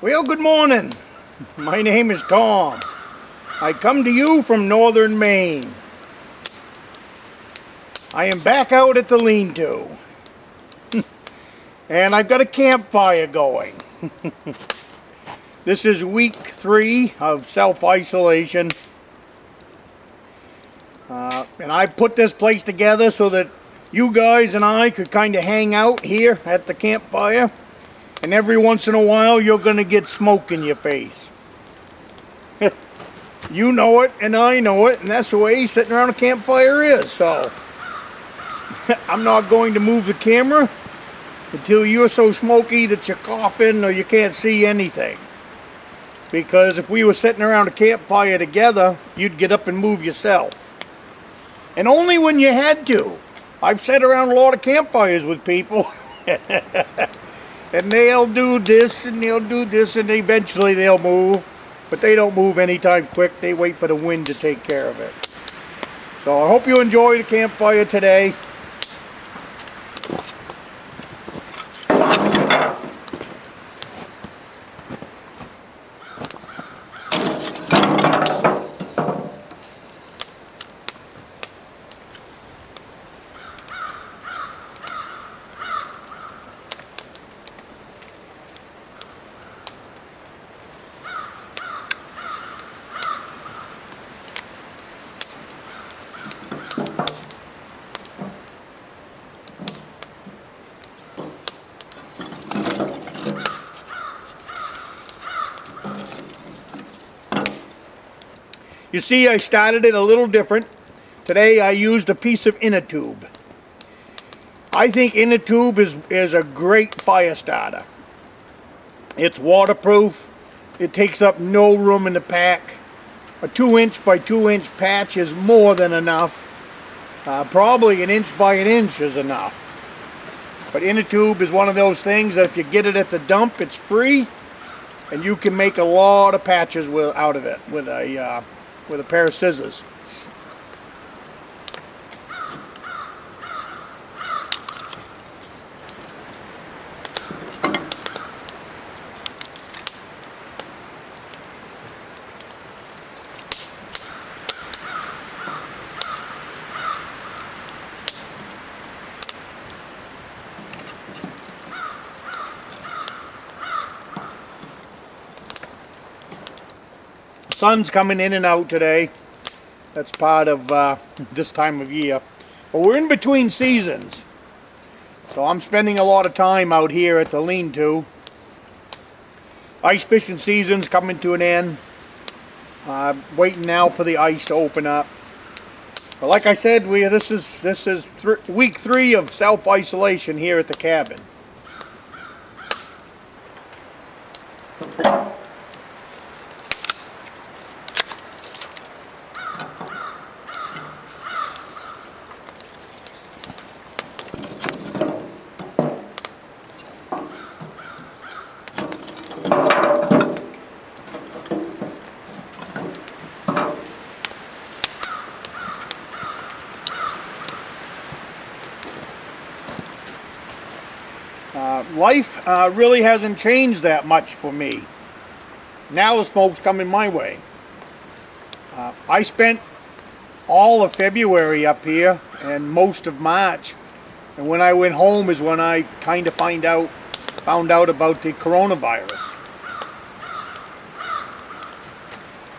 Well, good morning. My name is Tom. I come to you from northern Maine. I am back out at the lean-to. And I've got a campfire going. This is week 3 of self-isolation. And I put this place together so that you guys and I could kind of hang out here at the campfire. And every once in a while you're going to get smoke in your face. You know it and I know it, and that's the way sitting around a campfire is. So I'm not going to move the camera until you're so smoky that you're coughing or you can't see anything. Because if we were sitting around a campfire together, you'd get up and move yourself. And only when you had to. I've sat around a lot of campfires with people. And they'll do this and they'll do this and eventually they'll move. But they don't move anytime quick. They wait for the wind to take care of it. So I hope you enjoy the campfire today. You see, I started it a little different. Today I used a piece of inner tube. I think inner tube is a great fire starter. It's waterproof. It takes up no room in the pack. A 2-inch by 2-inch patch is more than enough. Probably 1 inch by 1 inch is enough. But inner tube is one of those things that if you get it at the dump, it's free. And you can make a lot of patches out of it with a pair of scissors. Sun's coming in and out today. That's part of this time of year. But we're in between seasons. So I'm spending a lot of time out here at the lean-to. Ice fishing season's coming to an end. Waiting now for the ice to open up. But like I said, this is week 3 of self-isolation here at the cabin. Life really hasn't changed that much for me. Now the smoke's coming my way. I spent all of February up here and most of March. And when I went home is when I kind of found out about the coronavirus.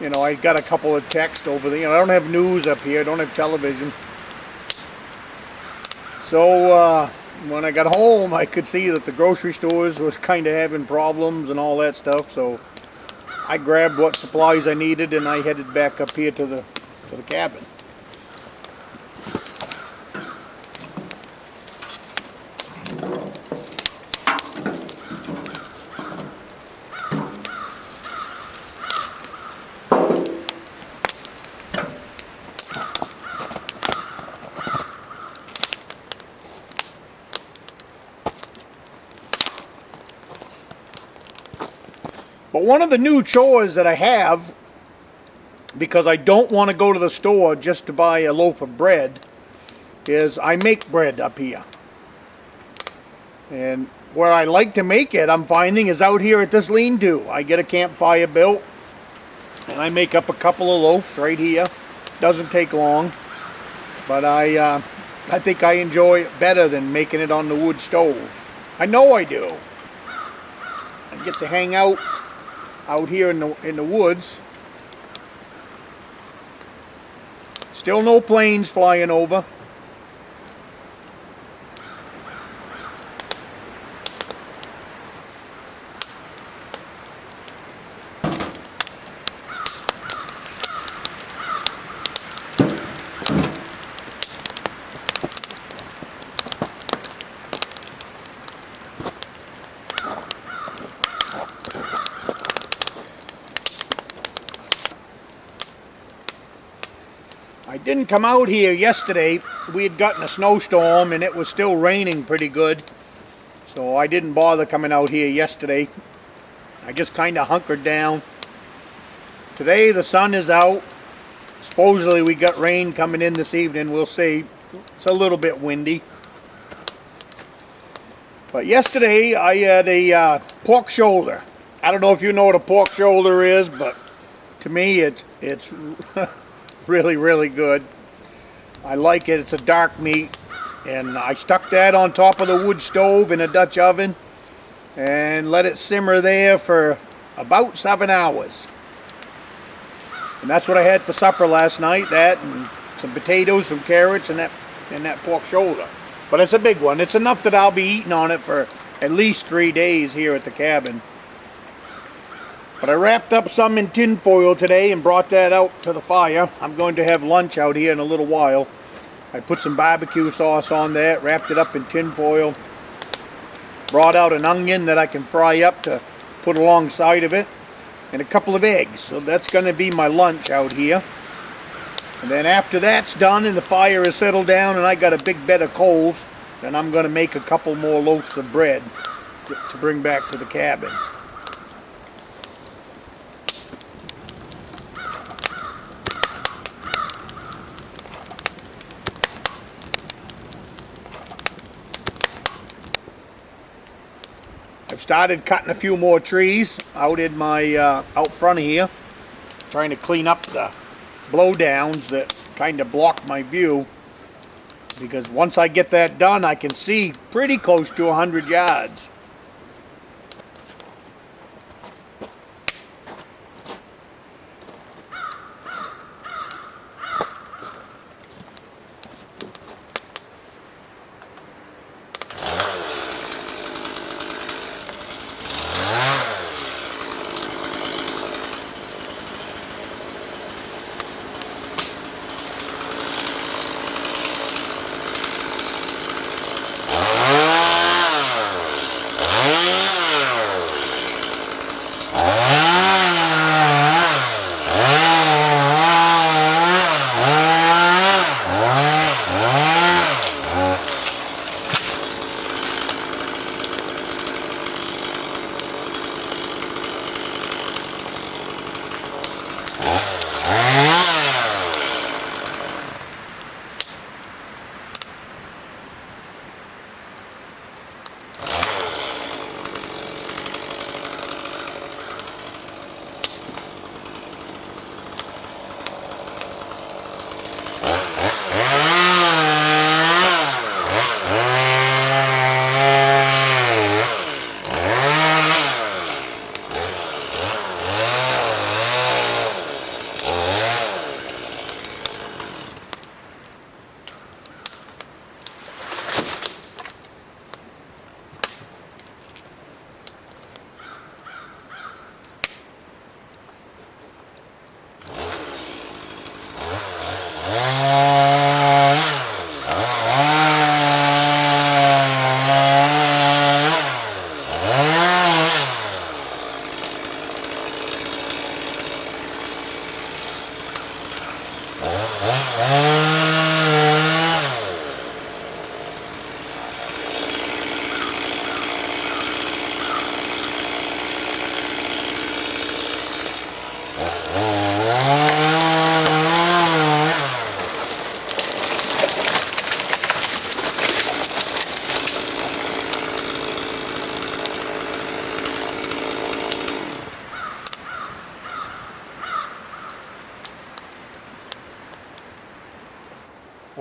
You know, I got a couple of texts over there. You know, I don't have news up here. I don't have television. So when I got home, I could see that the grocery stores was kind of having problems and all that stuff. So I grabbed what supplies I needed and I headed back up here to the cabin. But one of the new chores that I have, because I don't want to go to the store just to buy a loaf of bread, is I make bread up here. And where I like to make it, I'm finding, is out here at this lean-to. I get a campfire built, and I make up a couple of loaves right here. Doesn't take long, but I think I enjoy it better than making it on the wood stove. I know I do. I get to hang out here in the woods. Still no planes flying over. I didn't come out here yesterday. We had gotten a snowstorm and it was still raining pretty good. So I didn't bother coming out here yesterday. I just kind of hunkered down. Today the sun is out. Supposedly we got rain coming in this evening. We'll see. It's a little bit windy. But yesterday I had a pork shoulder. I don't know if you know what a pork shoulder is, but to me it's really, really good. I like it. It's a dark meat, and I stuck that on top of the wood stove in a Dutch oven and let it simmer there for about 7 hours. And that's what I had for supper last night. That and some potatoes, some carrots, and that pork shoulder. But it's a big one. It's enough that I'll be eating on it for at least 3 days here at the cabin. But I wrapped up some in tin foil today and brought that out to the fire. I'm going to have lunch out here in a little while. I put some barbecue sauce on that, wrapped it up in tin foil. Brought out an onion that I can fry up to put alongside of it. And a couple of eggs. So that's going to be my lunch out here. And then after that's done and the fire is settled down and I got a big bed of coals, then I'm going to make a couple more loaves of bread to bring back to the cabin. I've started cutting a few more trees out in my out front of here, trying to clean up the blowdowns that kind of block my view, because once I get that done I can see pretty close to 100 yards.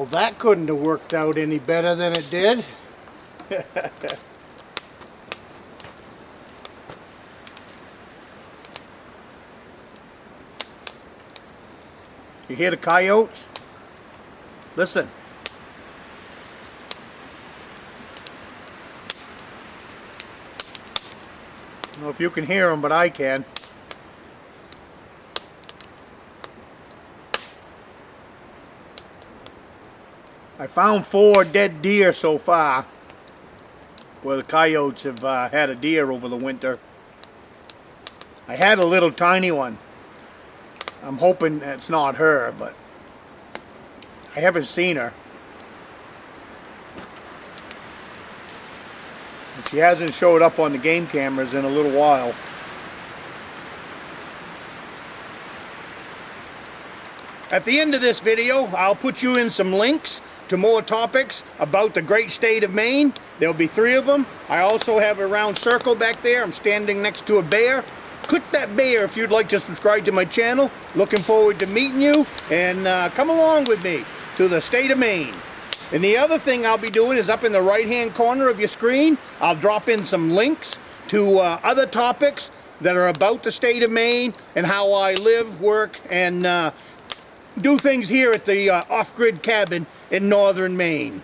Well, that couldn't have worked out any better than it did. You hear the coyotes? Listen. I don't know if you can hear them, but I can. I found 4 dead deer so far, where the coyotes have had a deer over the winter. I had a little tiny one. I'm hoping it's not her, but I haven't seen her. She hasn't showed up on the game cameras in a little while. At the end of this video, I'll put you in some links to more topics about the great state of Maine. There'll be 3 of them. I also have a round circle back there. I'm standing next to a bear. Click that bear if you'd like to subscribe to my channel. Looking forward to meeting you, and come along with me to the state of Maine. And the other thing I'll be doing is up in the right hand corner of your screen, I'll drop in some links to other topics that are about the state of Maine and how I live, work, and do things here at the off-grid cabin in northern Maine.